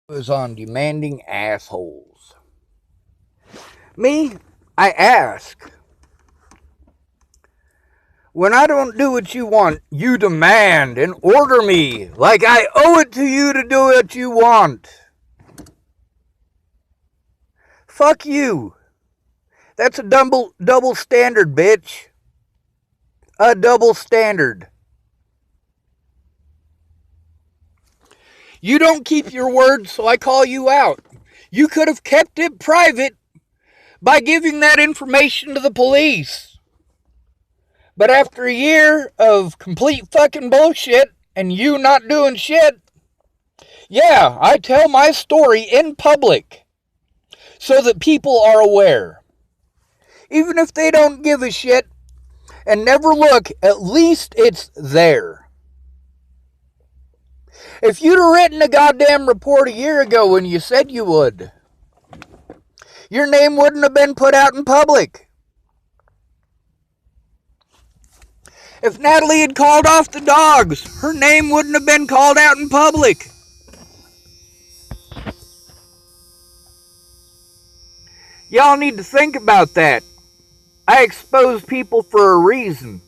Was on demanding assholes. Me, I ask. When I don't do what you want, you demand and order me like I owe it to you to do what you want. Fuck you. That's a double standard, bitch. A double standard. You don't keep your word, so I call you out. You could have kept it private by giving that information to the police. But after a year of complete fucking bullshit and you not doing shit, yeah, I tell my story in public so that people are aware. Even if they don't give a shit and never look, at least it's there. If you'd have written a goddamn report a year ago when you said you would, your name wouldn't have been put out in public. If Natalie had called off the dogs, her name wouldn't have been called out in public. Y'all need to think about that. I expose people for a reason.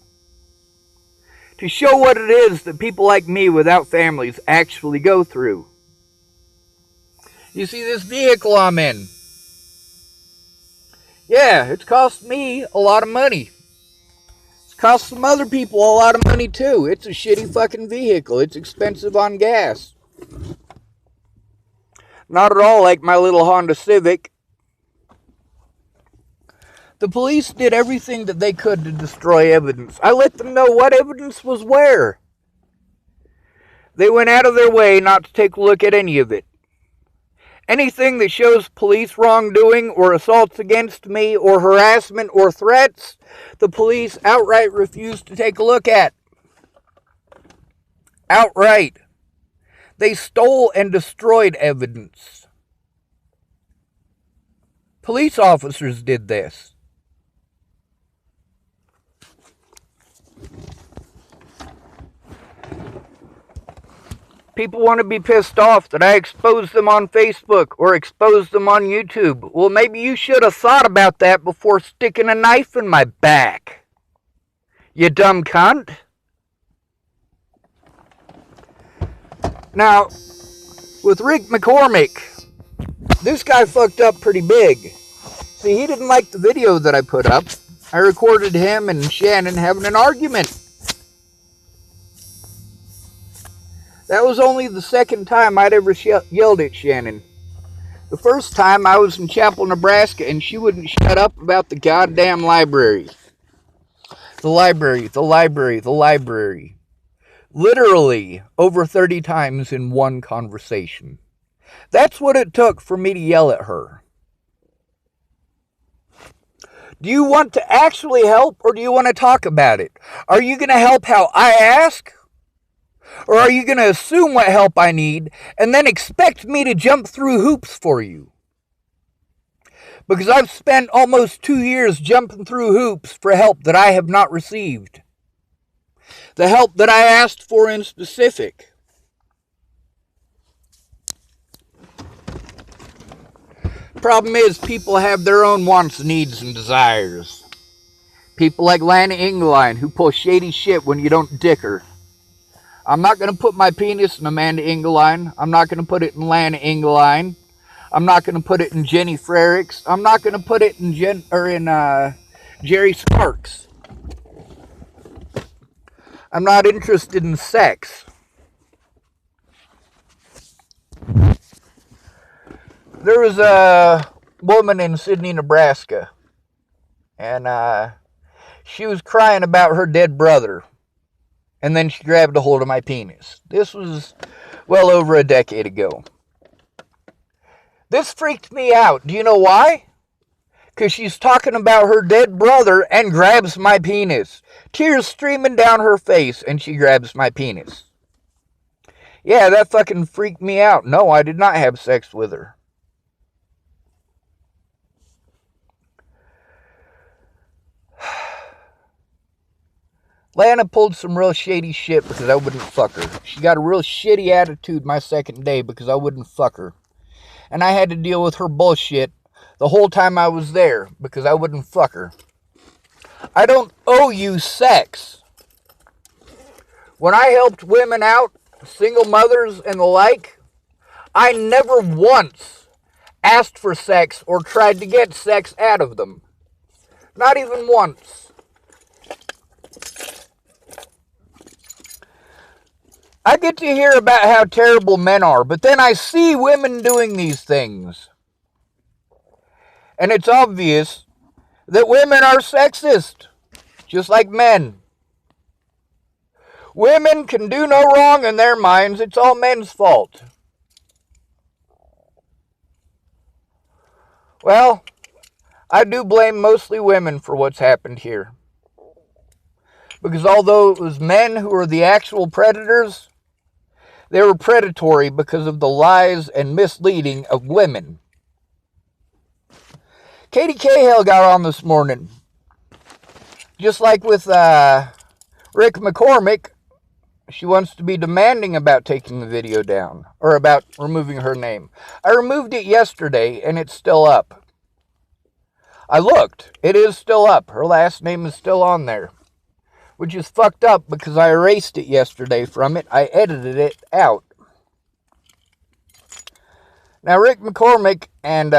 To show what it is that people like me without families actually go through. You see this vehicle I'm in? Yeah, it's cost me a lot of money. It's cost some other people a lot of money too. It's a shitty fucking vehicle. It's expensive on gas. Not at all like my little Honda Civic. The police did everything that they could to destroy evidence. I let them know what evidence was where. They went out of their way not to take a look at any of it. Anything that shows police wrongdoing or assaults against me or harassment or threats, the police outright refused to take a look at. Outright. They stole and destroyed evidence. Police officers did this. People want to be pissed off that I exposed them on Facebook or exposed them on YouTube. Well, maybe you should have thought about that before sticking a knife in my back. You dumb cunt. Now, with Rick McCormick, this guy fucked up pretty big. See, he didn't like the video that I put up. I recorded him and Shannon having an argument. That was only the second time I'd ever yelled at Shannon. The first time I was in Chapel, Nebraska, and she wouldn't shut up about the goddamn library. The library, the library, the library. Literally over 30 times in one conversation. That's what it took for me to yell at her. Do you want to actually help, or do you want to talk about it? Are you going to help how I ask? Or are you going to assume what help I need and then expect me to jump through hoops for you? Because I've spent almost 2 years jumping through hoops for help that I have not received. The help that I asked for in specific. Problem is, people have their own wants, needs, and desires. People like Lana Engeline who pull shady shit when you don't dick her. I'm not going to put my penis in Amanda Engeline. I'm not going to put it in Lana Engeline. I'm not going to put it in Jenny Frericks. I'm not going to put it in Jerry Sparks. I'm not interested in sex. There was a woman in Sidney, Nebraska, and she was crying about her dead brother. And then she grabbed a hold of my penis. This was well over a decade ago. This freaked me out. Do you know why? Because she's talking about her dead brother and grabs my penis. Tears streaming down her face, and she grabs my penis. Yeah, that fucking freaked me out. No, I did not have sex with her. Lana pulled some real shady shit because I wouldn't fuck her. She got a real shitty attitude my second day because I wouldn't fuck her. And I had to deal with her bullshit the whole time I was there because I wouldn't fuck her. I don't owe you sex. When I helped women out, single mothers and the like, I never once asked for sex or tried to get sex out of them. Not even once. I get to hear about how terrible men are, but then I see women doing these things. And it's obvious that women are sexist, just like men. Women can do no wrong in their minds. It's all men's fault. Well, I do blame mostly women for what's happened here. Because although it was men who were the actual predators, they were predatory because of the lies and misleading of women. Katie Cahill got on this morning. Just like with Rick McCormick, she wants to be demanding about taking the video down, or about removing her name. I removed it yesterday, and it's still up. I looked. It is still up. Her last name is still on there. Which is fucked up because I erased it yesterday from it. I edited it out. Now, Rick McCormick and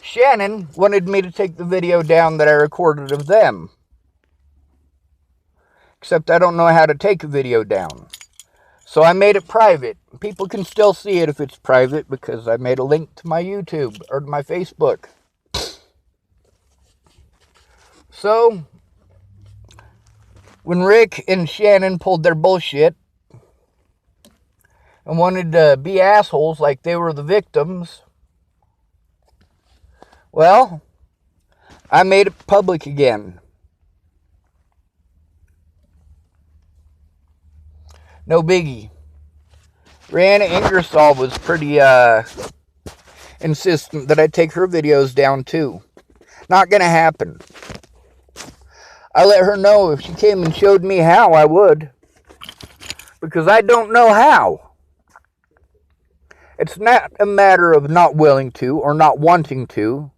Shannon wanted me to take the video down that I recorded of them. Except I don't know how to take a video down. So I made it private. People can still see it if it's private because I made a link to my YouTube or to my Facebook. So, when Rick and Shannon pulled their bullshit and wanted to be assholes like they were the victims, well, I made it public again. No biggie. Rihanna Ingersoll was pretty insistent that I take her videos down too. Not gonna happen. I let her know if she came and showed me how, I would. Because I don't know how. It's not a matter of not willing to or not wanting to.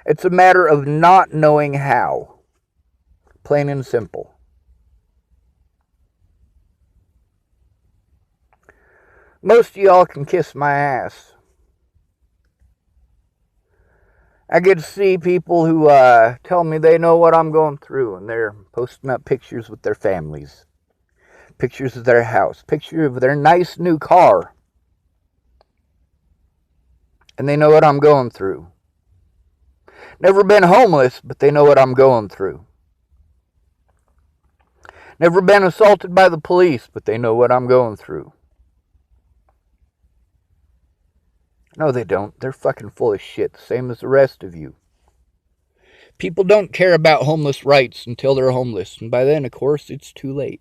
It's a matter of not knowing how. Plain and simple. Most of y'all can kiss my ass. I get to see people who tell me they know what I'm going through, and they're posting up pictures with their families, pictures of their house, pictures of their nice new car, and they know what I'm going through. Never been homeless, but they know what I'm going through. Never been assaulted by the police, but they know what I'm going through. No, they don't. They're fucking full of shit, the same as the rest of you. People don't care about homeless rights until they're homeless, and by then, of course, it's too late.